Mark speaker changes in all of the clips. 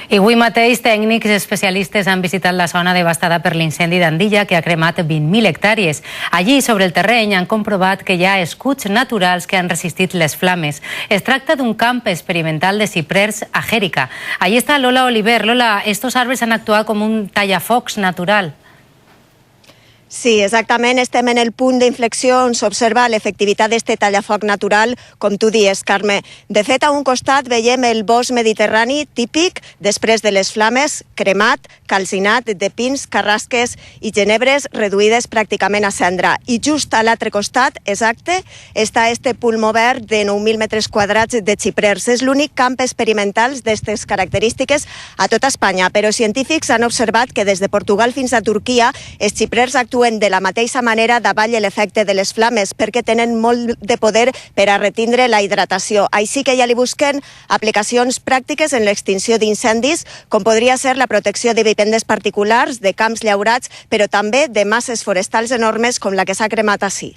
Speaker 1: I avui mateix tècnics especialistes han visitat la zona devastada per l'incendi d'Andilla, que ha cremat 20.000 hectàrees. Allí, sobre el terreny, han comprovat que hi ha escuts naturals que han resistit les flames. Es tracta d'un camp experimental de ciprers a Xèrica. Allí està Lola Oliver. Lola, estos arbres han actuat com un tallafocs natural.
Speaker 2: Sí, exactament. Estem en el punt d'inflexió on s'observa l'efectivitat d'este tallafoc natural, com tu dies, Carme. De fet, a un costat veiem el bosc mediterrani típic després de les flames, cremat, calcinat de pins, carrasques i genebres reduïdes pràcticament a cendra. I just a l'altre costat, exacte, està este pulmó verd de 9.000 metres quadrats de xiprers. És l'únic camp experimental d'aquestes característiques a tota Espanya, però científics han observat que des de Portugal fins a Turquia els xiprers actuen de la mateixa manera davall l'efecte de les flames, perquè tenen molt de poder per a retindre la hidratació. Així que ja li busquen aplicacions pràctiques en l'extinció d'incendis, com podria ser la protecció de vivendes particulars, de camps llaurats, però també de masses forestals enormes com la que s'ha cremat ací.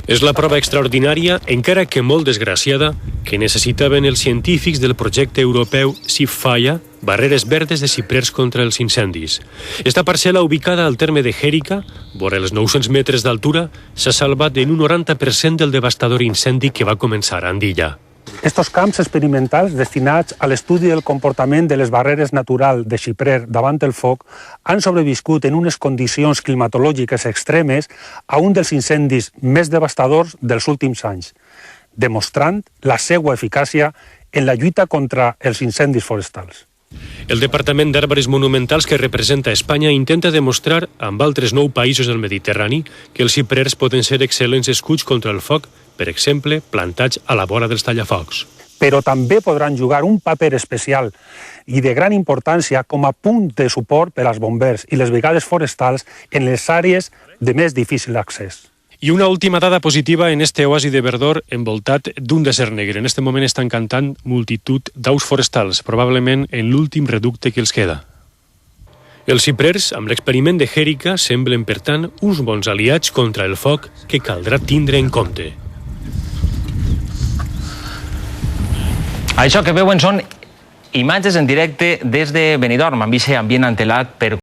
Speaker 3: És la prova extraordinària, encara que molt desgraciada, que necessitaven els científics del projecte europeu CIFFAIA, barreres verdes de ciprers contra els incendis. Esta parcel·la, ubicada al terme de Xèrica, vora els 900 metres d'altura, s'ha salvat en un 90% del devastador incendi que va començar a Andilla.
Speaker 4: Estos camps experimentals destinats a l'estudi del comportament de les barreres naturals de xiprer davant el foc han sobreviscut en unes condicions climatològiques extremes a un dels incendis més devastadors dels últims anys, demostrant la seva eficàcia en la lluita contra els incendis forestals.
Speaker 3: El Departament d'Arbres Monumentals que representa Espanya intenta demostrar amb altres 9 països del Mediterrani que els ciprers poden ser excel·lents escuts contra el foc, per exemple, plantats a la vora dels tallafocs.
Speaker 4: Però també podran jugar un paper especial i de gran importància com a punt de suport per als bombers i les brigades forestals en les àrees de més difícil accés.
Speaker 3: I una última dada positiva en este oasi de verdor envoltat d'un desert negre. En este moment estan cantant multitud d'aus forestals, probablement en l'últim reducte que els queda. Els ciprers, amb l'experiment de Xèrica, semblen, per tant, uns bons aliats contra el foc que caldrà tindre en compte.
Speaker 5: Això que veuen són imatges en directe des de Benidorm, amb aquest ambient entelat per